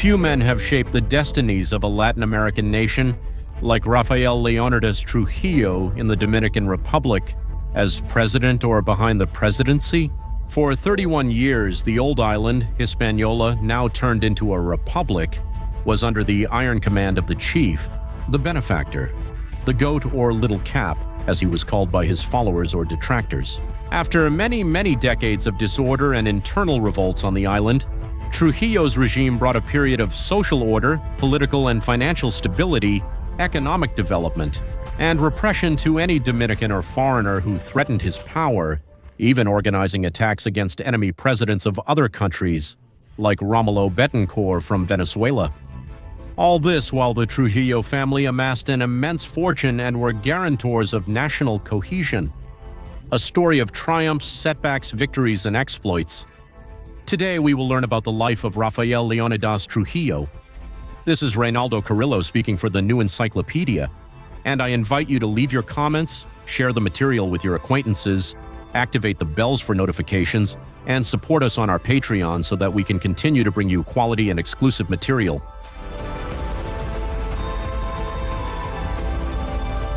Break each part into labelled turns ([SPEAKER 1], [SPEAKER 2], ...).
[SPEAKER 1] Few men have shaped the destinies of a Latin American nation like Rafael Leónidas Trujillo in the Dominican Republic as president or behind the presidency. For 31 years, the old island, Hispaniola, now turned into a republic, was under the iron command of the chief, the benefactor, the goat or little cap, as he was called by his followers or detractors. After many decades of disorder and internal revolts on the island, Trujillo's regime brought a period of social order, political and financial stability, economic development, and repression to any Dominican or foreigner who threatened his power, even organizing attacks against enemy presidents of other countries, like Romulo Betancourt from Venezuela. All this while the Trujillo family amassed an immense fortune and were guarantors of national cohesion. A story of triumphs, setbacks, victories, and exploits. Today we will learn about the life of Rafael Leónidas Trujillo. This is Reynaldo Carrillo speaking for the New Encyclopedia, and I invite you to leave your comments, share the material with your acquaintances, activate the bells for notifications, and support us on our Patreon so that we can continue to bring you quality and exclusive material.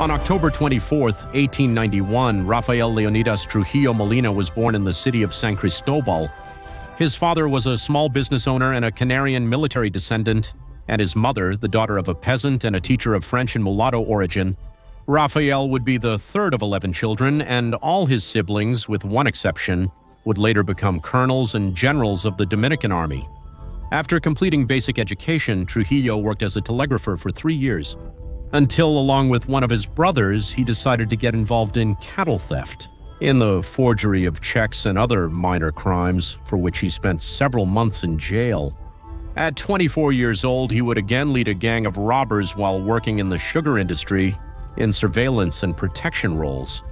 [SPEAKER 1] On October 24, 1891, Rafael Leónidas Trujillo Molina was born in the city of San Cristobal. His father was a small business owner and a Canarian military descendant, and his mother, the daughter of a peasant and a teacher of French and mulatto origin. Rafael would be the third of 11 children, and all his siblings, with one exception, would later become colonels and generals of the Dominican army. After completing basic education, Trujillo worked as a telegrapher for 3 years, until, along with one of his brothers, he decided to get involved in cattle theft, in the forgery of checks and other minor crimes, for which he spent several months in jail. At 24 years old, he would again lead a gang of robbers while working in the sugar industry, in surveillance and protection roles.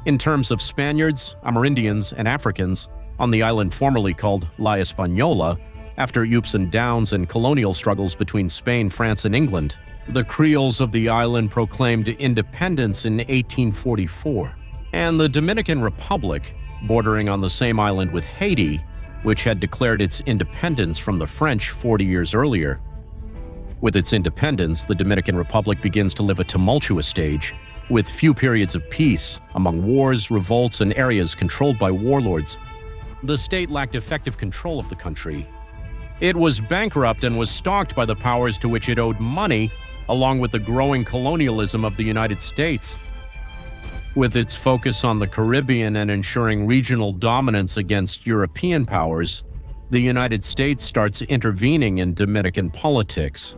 [SPEAKER 1] In terms of Spaniards, Amerindians, and Africans, on the island formerly called La Española, after ups and downs and colonial struggles between Spain, France, and England, the Creoles of the island proclaimed independence in 1844, and the Dominican Republic, bordering on the same island with Haiti, which had declared its independence from the French 40 years earlier. With its independence, the Dominican Republic begins to live a tumultuous stage, with few periods of peace, among wars, revolts, and areas controlled by warlords. The state lacked effective control of the country. It was bankrupt and was stalked by the powers to which it owed money, along with the growing colonialism of the United States. With its focus on the Caribbean and ensuring regional dominance against European powers, the United States starts intervening in Dominican politics.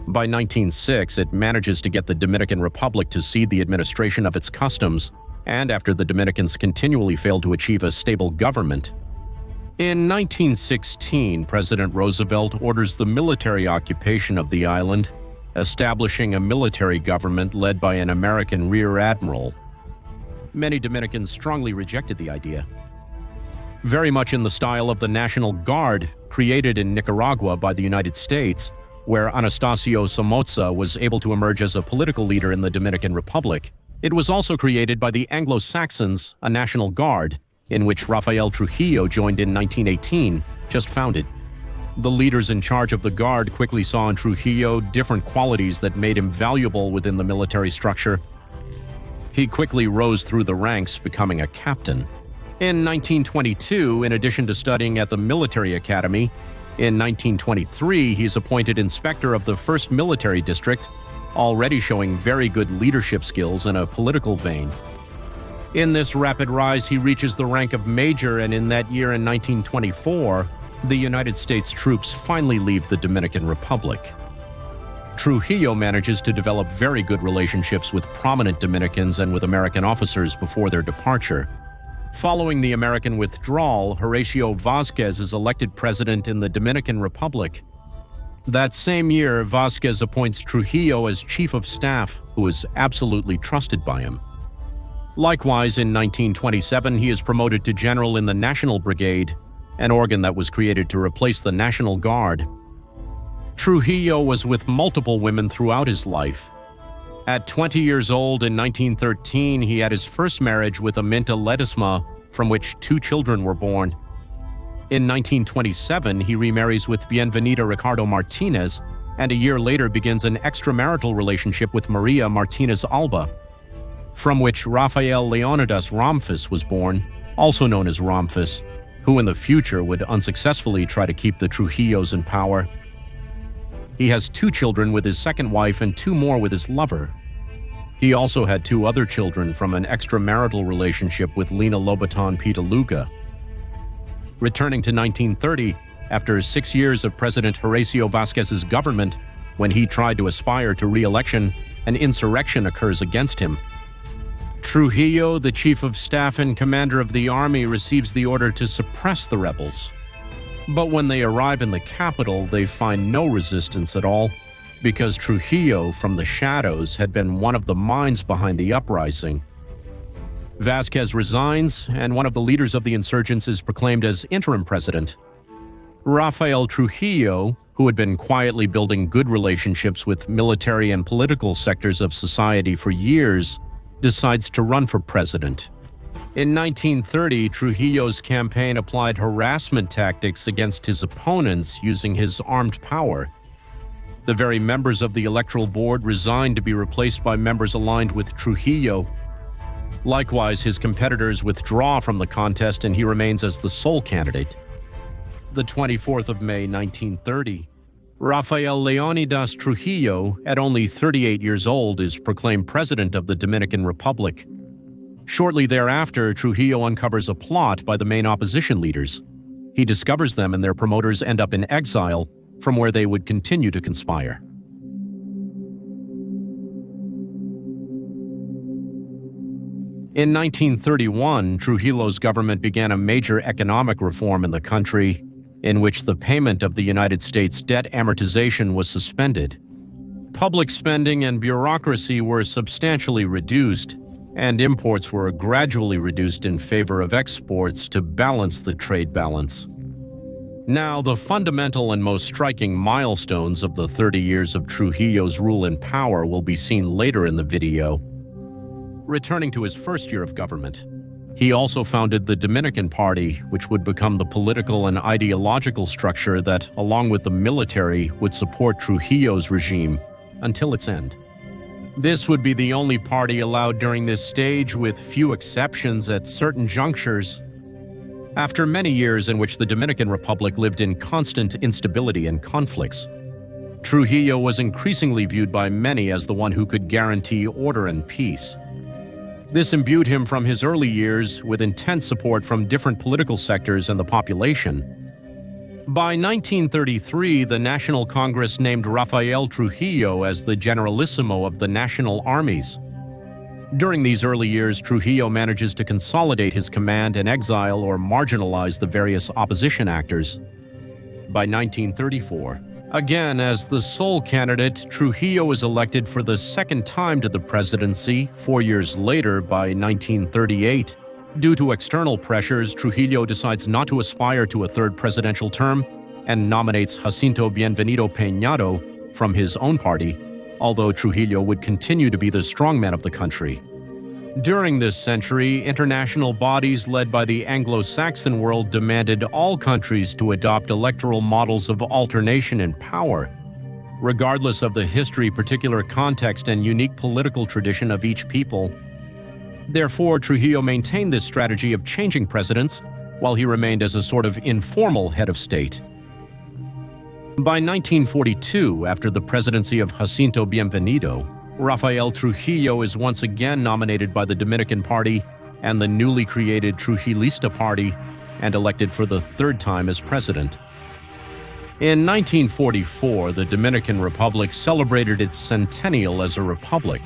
[SPEAKER 1] By 1906, it manages to get the Dominican Republic to cede the administration of its customs, and after the Dominicans continually failed to achieve a stable government. In 1916, President Roosevelt orders the military occupation of the island, establishing a military government led by an American rear admiral. Many Dominicans strongly rejected the idea. Very much in the style of the National Guard created in Nicaragua by the United States, where Anastasio Somoza was able to emerge as a political leader in the Dominican Republic. It was also created by the Anglo-Saxons, a National Guard, in which Rafael Trujillo joined in 1918, just founded. The leaders in charge of the Guard quickly saw in Trujillo different qualities that made him valuable within the military structure. He quickly rose through the ranks, becoming a captain. In 1922, in addition to studying at the military academy, in 1923 he is appointed inspector of the 1st Military District, already showing very good leadership skills in a political vein. In this rapid rise, he reaches the rank of major, and in that year in 1924, the United States troops finally leave the Dominican Republic. Trujillo manages to develop very good relationships with prominent Dominicans and with American officers before their departure. Following the American withdrawal, Horacio Vázquez is elected president in the Dominican Republic. That same year, Vázquez appoints Trujillo as chief of staff, who is absolutely trusted by him. Likewise, in 1927, he is promoted to general in the National Brigade, an organ that was created to replace the National Guard. Trujillo was with multiple women throughout his life. At 20 years old in 1913, he had his first marriage with Aminta Ledesma, from which 2 children were born. In 1927, he remarries with Bienvenida Ricardo Martinez, and a year later begins an extramarital relationship with Maria Martinez Alba, from which Rafael Leónidas Ramphis was born, also known as Ramphis, who in the future would unsuccessfully try to keep the Trujillos in power. He has 2 children with his second wife and 2 more with his lover. He also had 2 other children from an extramarital relationship with Lina Lobaton Pitaluga. Returning to 1930, after 6 years of President Horacio Vázquez's government, when he tried to aspire to re-election, an insurrection occurs against him. Trujillo, the chief of staff and commander of the army, receives the order to suppress the rebels. But when they arrive in the capital, they find no resistance at all, because Trujillo, from the shadows, had been one of the minds behind the uprising. Vázquez resigns, and one of the leaders of the insurgents is proclaimed as interim president. Rafael Trujillo, who had been quietly building good relationships with military and political sectors of society for years, decides to run for president. In 1930, Trujillo's campaign applied harassment tactics against his opponents using his armed power. The very members of the electoral board resigned to be replaced by members aligned with Trujillo. Likewise, his competitors withdraw from the contest and he remains as the sole candidate. The 24th of May, 1930, Rafael Leónidas Trujillo, at only 38 years old, is proclaimed president of the Dominican Republic. Shortly thereafter, Trujillo uncovers a plot by the main opposition leaders. He discovers them and their promoters end up in exile, from where they would continue to conspire. In 1931, Trujillo's government began a major economic reform in the country, in which the payment of the United States debt amortization was suspended. Public spending and bureaucracy were substantially reduced, and imports were gradually reduced in favor of exports to balance the trade balance. Now, the fundamental and most striking milestones of the 30 years of Trujillo's rule in power will be seen later in the video. Returning to his first year of government, he also founded the Dominican Party, which would become the political and ideological structure that, along with the military, would support Trujillo's regime until its end. This would be the only party allowed during this stage, with few exceptions at certain junctures. After many years in which the Dominican Republic lived in constant instability and conflicts, Trujillo was increasingly viewed by many as the one who could guarantee order and peace. This imbued him from his early years with intense support from different political sectors and the population. By 1933, the National Congress named Rafael Trujillo as the Generalissimo of the national armies. During these early years, Trujillo manages to consolidate his command and exile or marginalize the various opposition actors. By 1934, again as the sole candidate, Trujillo is elected for the second time to the presidency 4 years later by 1938. Due to external pressures, Trujillo decides not to aspire to a third presidential term and nominates Jacinto Bienvenido Peñado from his own party, although Trujillo would continue to be the strongman of the country. During this century, international bodies led by the Anglo-Saxon world demanded all countries to adopt electoral models of alternation in power, regardless of the history, particular context, and unique political tradition of each people. Therefore, Trujillo maintained this strategy of changing presidents while he remained as a sort of informal head of state. By 1942, after the presidency of Jacinto Bienvenido, Rafael Trujillo is once again nominated by the Dominican Party and the newly created Trujillista Party and elected for the third time as president. In 1944, the Dominican Republic celebrated its centennial as a republic,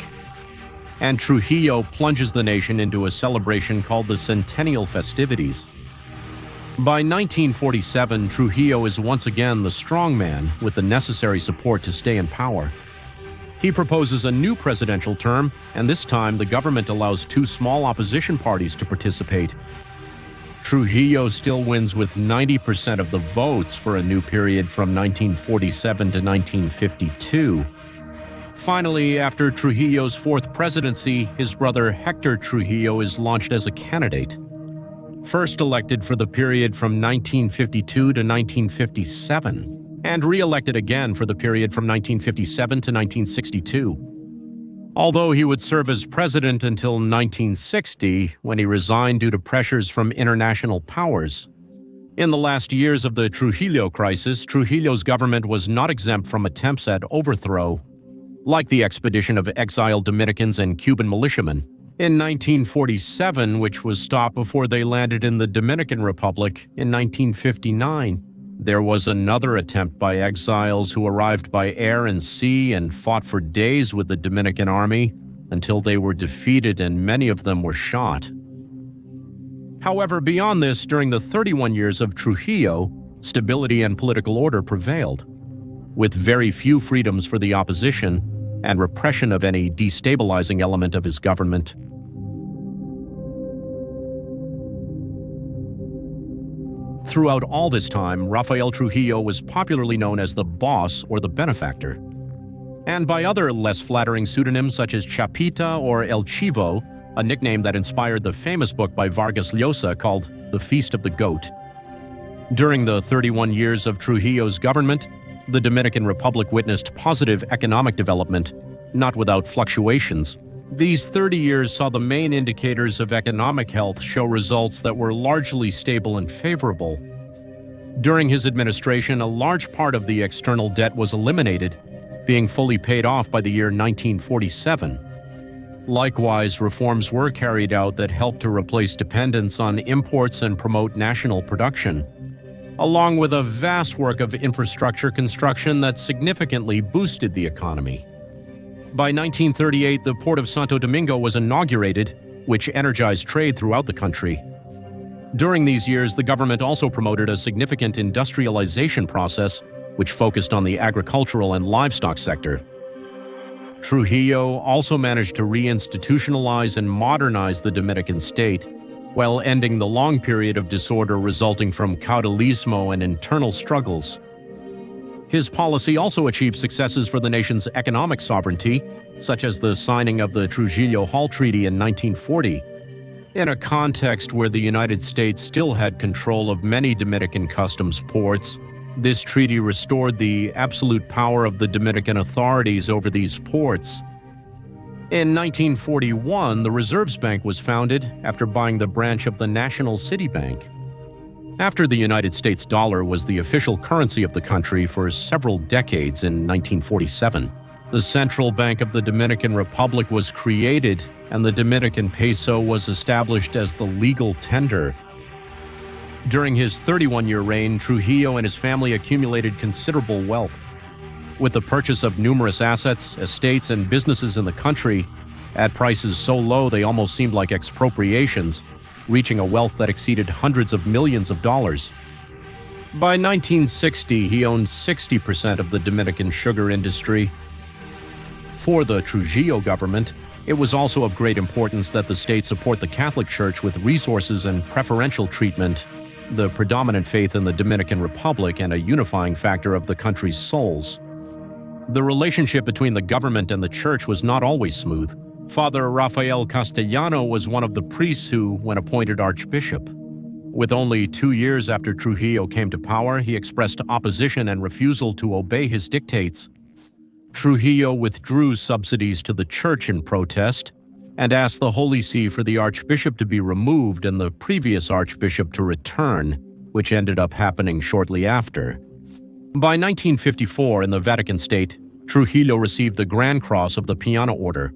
[SPEAKER 1] and Trujillo plunges the nation into a celebration called the Centennial Festivities. By 1947, Trujillo is once again the strongman with the necessary support to stay in power. He proposes a new presidential term, and this time the government allows 2 small opposition parties to participate. Trujillo still wins with 90% of the votes for a new period from 1947 to 1952. Finally, after Trujillo's 4th presidency, his brother Hector Trujillo is launched as a candidate. first elected for the period from 1952 to 1957, and re-elected again for the period from 1957 to 1962. Although he would serve as president until 1960, when he resigned due to pressures from international powers. In the last years of the Trujillo crisis, Trujillo's government was not exempt from attempts at overthrow, like the expedition of exiled Dominicans and Cuban militiamen. In 1947, which was stopped before they landed in the Dominican Republic in 1959, there was another attempt by exiles who arrived by air and sea and fought for days with the Dominican army until they were defeated and many of them were shot. However, beyond this, during the 31 years of Trujillo, stability and political order prevailed, with very few freedoms for the opposition and repression of any destabilizing element of his government. Throughout all this time, Rafael Trujillo was popularly known as the boss or the benefactor, and by other less flattering pseudonyms such as Chapita or El Chivo, a nickname that inspired the famous book by Vargas Llosa called The Feast of the Goat. During the 31 years of Trujillo's government, the Dominican Republic witnessed positive economic development, not without fluctuations. These 30 years saw the main indicators of economic health show results that were largely stable and favorable. During his administration, a large part of the external debt was eliminated, being fully paid off by the year 1947. Likewise, reforms were carried out that helped to replace dependence on imports and promote national production, along with a vast work of infrastructure construction that significantly boosted the economy. By 1938, the port of Santo Domingo was inaugurated, which energized trade throughout the country. During these years, the government also promoted a significant industrialization process, which focused on the agricultural and livestock sector. Trujillo also managed to reinstitutionalize and modernize the Dominican state, while ending the long period of disorder resulting from caudillismo and internal struggles. His policy also achieved successes for the nation's economic sovereignty, such as the signing of the Trujillo Hall Treaty in 1940. In a context where the United States still had control of many Dominican customs ports, this treaty restored the absolute power of the Dominican authorities over these ports. In 1941, the Reserves Bank was founded after buying the branch of the National City Bank. After the United States dollar was the official currency of the country for several decades in 1947, the Central Bank of the Dominican Republic was created and the Dominican peso was established as the legal tender. During his 31-year reign, Trujillo and his family accumulated considerable wealth. With the purchase of numerous assets, estates, and businesses in the country, at prices so low they almost seemed like expropriations, reaching a wealth that exceeded hundreds of millions of dollars. By 1960, he owned 60% of the Dominican sugar industry. For the Trujillo government, it was also of great importance that the state support the Catholic Church with resources and preferential treatment, the predominant faith in the Dominican Republic and a unifying factor of the country's souls. The relationship between the government and the church was not always smooth. Father Rafael Castellano was one of the priests who, when appointed archbishop. With only 2 years after Trujillo came to power, he expressed opposition and refusal to obey his dictates. Trujillo withdrew subsidies to the church in protest and asked the Holy See for the archbishop to be removed and the previous archbishop to return, which ended up happening shortly after. By 1954, in the Vatican State, Trujillo received the Grand Cross of the Piana Order,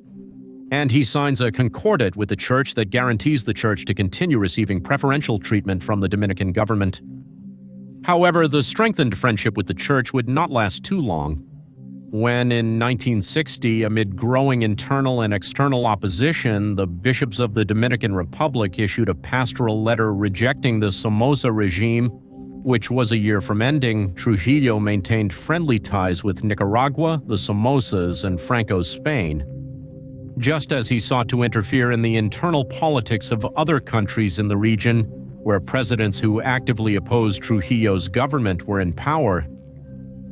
[SPEAKER 1] and he signs a concordat with the church that guarantees the church to continue receiving preferential treatment from the Dominican government. However, the strengthened friendship with the church would not last too long. When, in 1960, amid growing internal and external opposition, the bishops of the Dominican Republic issued a pastoral letter rejecting the Somoza regime, which was a year from ending, Trujillo maintained friendly ties with Nicaragua, the Somozas, and Franco's Spain. Just as he sought to interfere in the internal politics of other countries in the region, where presidents who actively opposed Trujillo's government were in power.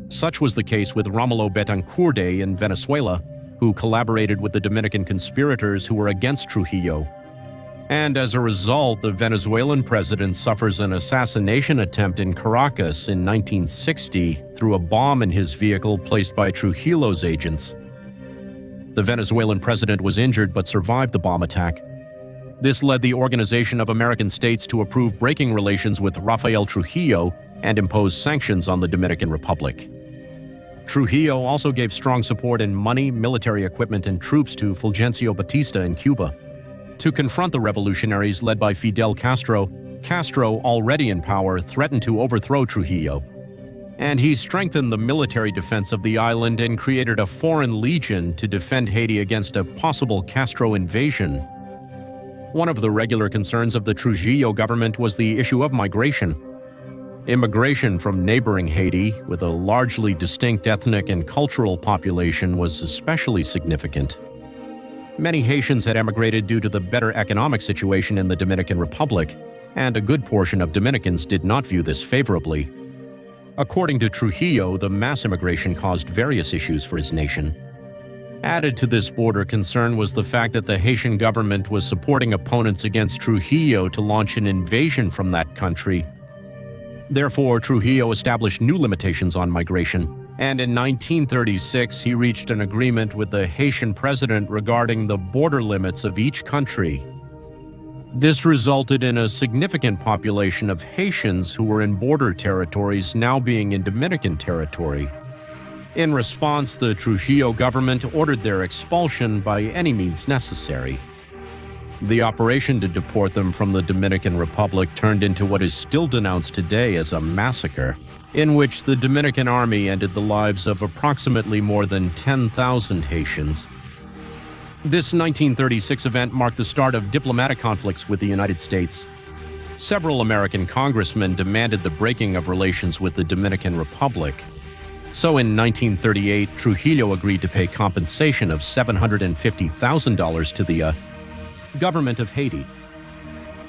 [SPEAKER 1] Such was the case with Romulo Betancourt in Venezuela, who collaborated with the Dominican conspirators who were against Trujillo. And as a result, the Venezuelan president suffers an assassination attempt in Caracas in 1960 through a bomb in his vehicle placed by Trujillo's agents. The Venezuelan president was injured but survived the bomb attack. This led the Organization of American States to approve breaking relations with Rafael Trujillo and impose sanctions on the Dominican Republic. Trujillo also gave strong support in money, military equipment, and troops to Fulgencio Batista in Cuba. To confront the revolutionaries led by Fidel Castro, Castro, already in power, threatened to overthrow Trujillo. And he strengthened the military defense of the island and created a foreign legion to defend Haiti against a possible Castro invasion. One of the regular concerns of the Trujillo government was the issue of migration. Immigration from neighboring Haiti, with a largely distinct ethnic and cultural population, was especially significant. Many Haitians had emigrated due to the better economic situation in the Dominican Republic, and a good portion of Dominicans did not view this favorably. According to Trujillo, the mass immigration caused various issues for his nation. Added to this border concern was the fact that the Haitian government was supporting opponents against Trujillo to launch an invasion from that country. Therefore, Trujillo established new limitations on migration, and in 1936 he reached an agreement with the Haitian president regarding the border limits of each country. This resulted in a significant population of Haitians who were in border territories now being in Dominican territory. In response, the Trujillo government ordered their expulsion by any means necessary. The operation to deport them from the Dominican Republic turned into what is still denounced today as a massacre, in which the Dominican army ended the lives of approximately more than 10,000 Haitians. This 1936 event marked the start of diplomatic conflicts with the United States. Several American congressmen demanded the breaking of relations with the Dominican Republic. So in 1938, Trujillo agreed to pay compensation of $750,000 to the government of Haiti.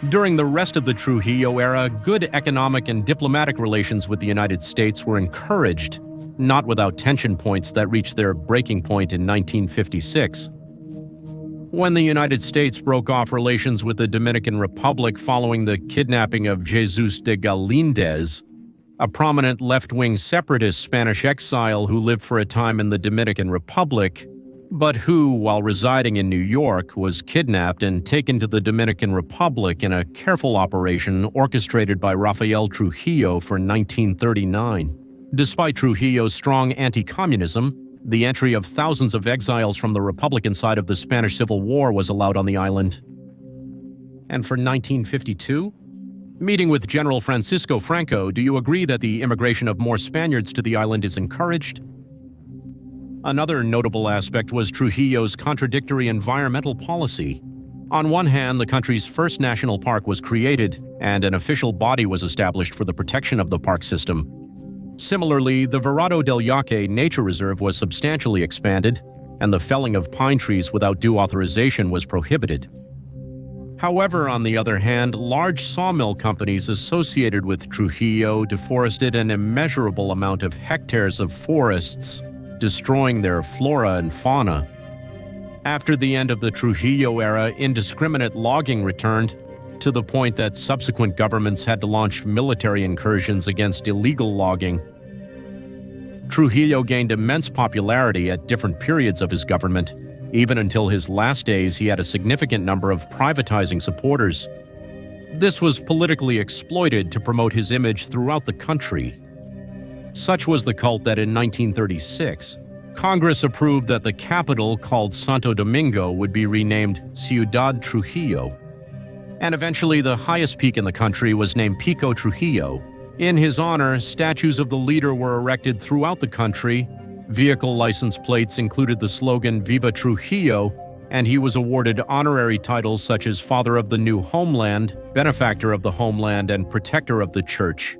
[SPEAKER 1] During the rest of the Trujillo era, good economic and diplomatic relations with the United States were encouraged, not without tension points that reached their breaking point in 1956. When the United States broke off relations with the Dominican Republic following the kidnapping of Jesus de Galindez, a prominent left-wing separatist Spanish exile who lived for a time in the Dominican Republic, but who, while residing in New York, was kidnapped and taken to the Dominican Republic in a careful operation orchestrated by Rafael Trujillo for 1939. Despite Trujillo's strong anti-communism, the entry of thousands of exiles from the Republican side of the Spanish Civil War was allowed on the island. And for 1952? Meeting with General Francisco Franco, do you agree that the immigration of more Spaniards to the island is encouraged? Another notable aspect was Trujillo's contradictory environmental policy. On one hand, the country's first national park was created, and an official body was established for the protection of the park system. Similarly, the Verado del Yaque Nature Reserve was substantially expanded, and the felling of pine trees without due authorization was prohibited. However, on the other hand, large sawmill companies associated with Trujillo deforested an immeasurable amount of hectares of forests, destroying their flora and fauna. After the end of the Trujillo era, indiscriminate logging returned, to the point that subsequent governments had to launch military incursions against illegal logging. Trujillo gained immense popularity at different periods of his government. Even until his last days, he had a significant number of privatizing supporters. This was politically exploited to promote his image throughout the country. Such was the cult that in 1936, Congress approved that the capital, called Santo Domingo, would be renamed Ciudad Trujillo. And eventually the highest peak in the country was named Pico Trujillo. In his honor, statues of the leader were erected throughout the country. Vehicle license plates included the slogan Viva Trujillo, and he was awarded honorary titles such as Father of the New Homeland, Benefactor of the Homeland, and Protector of the Church.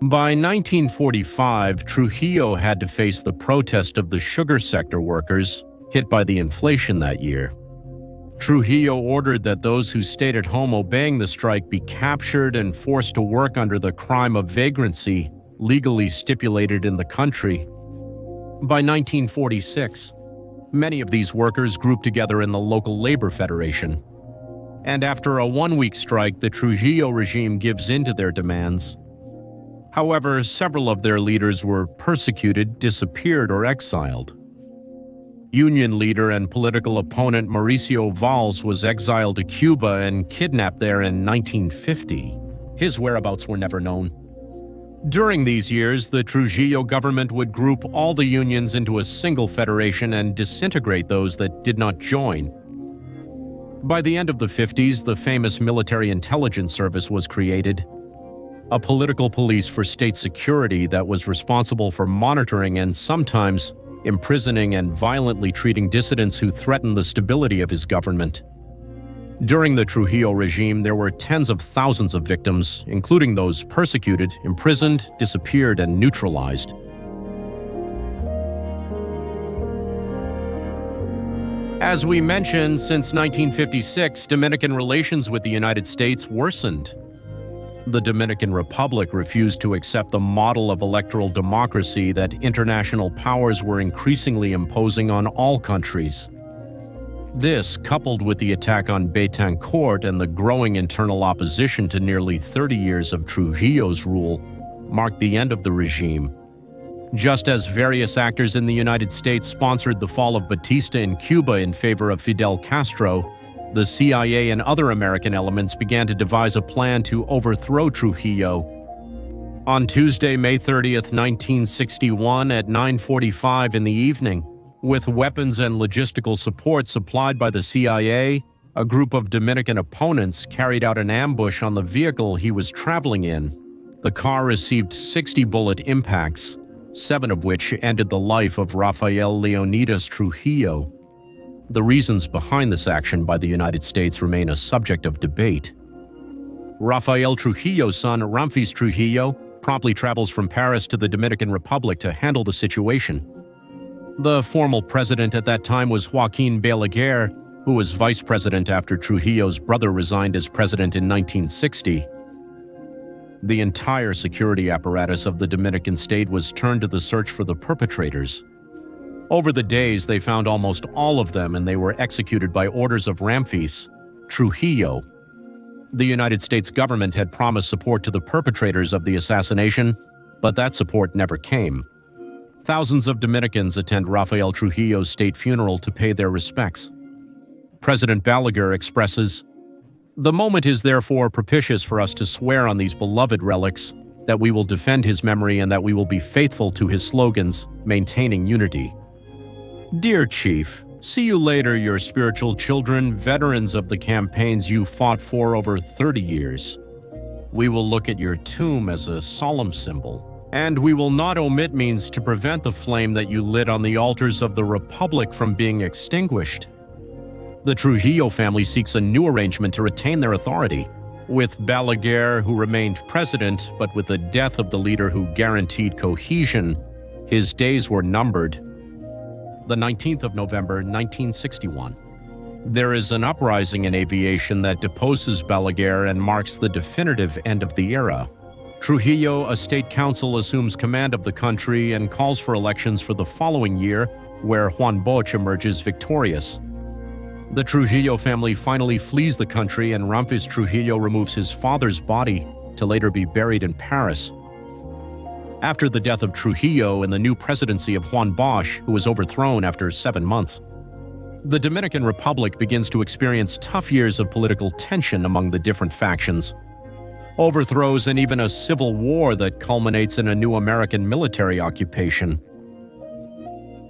[SPEAKER 1] By 1945, Trujillo had to face the protest of the sugar sector workers, hit by the inflation that year. Trujillo ordered that those who stayed at home obeying the strike be captured and forced to work under the crime of vagrancy, legally stipulated in the country. By 1946, many of these workers grouped together in the local labor federation. And after a one-week strike, the Trujillo regime gives in to their demands. However, several of their leaders were persecuted, disappeared, or exiled. Union leader and political opponent Mauricio Valls was exiled to Cuba and kidnapped there in 1950. His whereabouts were never known. During these years, the Trujillo government would group all the unions into a single federation and disintegrate those that did not join. By the end of the 50s, the famous Military Intelligence Service was created, a political police for state security that was responsible for monitoring and sometimes imprisoning and violently treating dissidents who threatened the stability of his government. During the Trujillo regime, there were tens of thousands of victims, including those persecuted, imprisoned, disappeared, and neutralized. As we mentioned, since 1956, Dominican relations with the United States worsened. The Dominican Republic refused to accept the model of electoral democracy that international powers were increasingly imposing on all countries. This, coupled with the attack on Betancourt and the growing internal opposition to nearly 30 years of Trujillo's rule, marked the end of the regime. Just as various actors in the United States sponsored the fall of Batista in Cuba in favor of Fidel Castro, the CIA and other American elements began to devise a plan to overthrow Trujillo. On Tuesday, May 30th, 1961, at 9:45 in the evening, with weapons and logistical support supplied by the CIA, a group of Dominican opponents carried out an ambush on the vehicle he was traveling in. The car received 60 bullet impacts, 7 of which ended the life of Rafael Leónidas Trujillo. The reasons behind this action by the United States remain a subject of debate. Rafael Trujillo's son, Ramfis Trujillo, promptly travels from Paris to the Dominican Republic to handle the situation. The formal president at that time was Joaquin Balaguer, who was vice president after Trujillo's brother resigned as president in 1960. The entire security apparatus of the Dominican state was turned to the search for the perpetrators. Over the days, they found almost all of them, and they were executed by orders of Ramfis Trujillo. The United States government had promised support to the perpetrators of the assassination, but that support never came. Thousands of Dominicans attend Rafael Trujillo's state funeral to pay their respects. President Balaguer expresses, "The moment is therefore propitious for us to swear on these beloved relics that we will defend his memory and that we will be faithful to his slogans, maintaining unity." Dear Chief, see you later, your spiritual children, veterans of the campaigns you fought for over 30 years. We will look at your tomb as a solemn symbol, and we will not omit means to prevent the flame that you lit on the altars of the Republic from being extinguished. The Trujillo family seeks a new arrangement to retain their authority, with Balaguer, who remained president, but with the death of the leader who guaranteed cohesion, his days were numbered. The 19th of November, 1961. There is an uprising in aviation that deposes Balaguer and marks the definitive end of the era. Trujillo, a state council, assumes command of the country and calls for elections for the following year, where Juan Bosch emerges victorious. The Trujillo family finally flees the country, and Ramfis Trujillo removes his father's body to later be buried in Paris. After the death of Trujillo and the new presidency of Juan Bosch, who was overthrown after 7 months, the Dominican Republic begins to experience tough years of political tension among the different factions. Overthrows and even a civil war that culminates in a new American military occupation.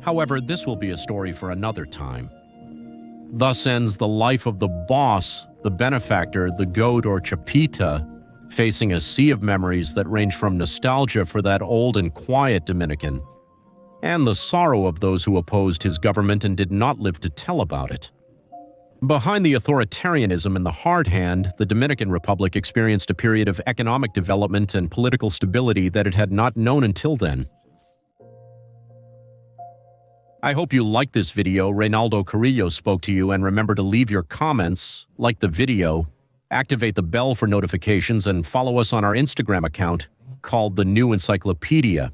[SPEAKER 1] However, this will be a story for another time. Thus ends the life of the boss, the benefactor, the goat or chapita, facing a sea of memories that range from nostalgia for that old and quiet Dominican, and the sorrow of those who opposed his government and did not live to tell about it. Behind the authoritarianism and the hard hand, the Dominican Republic experienced a period of economic development and political stability that it had not known until then. I hope you liked this video. Reynaldo Carrillo spoke to you, and remember to leave your comments, like the video, activate the bell for notifications, and follow us on our Instagram account called The New Encyclopedia.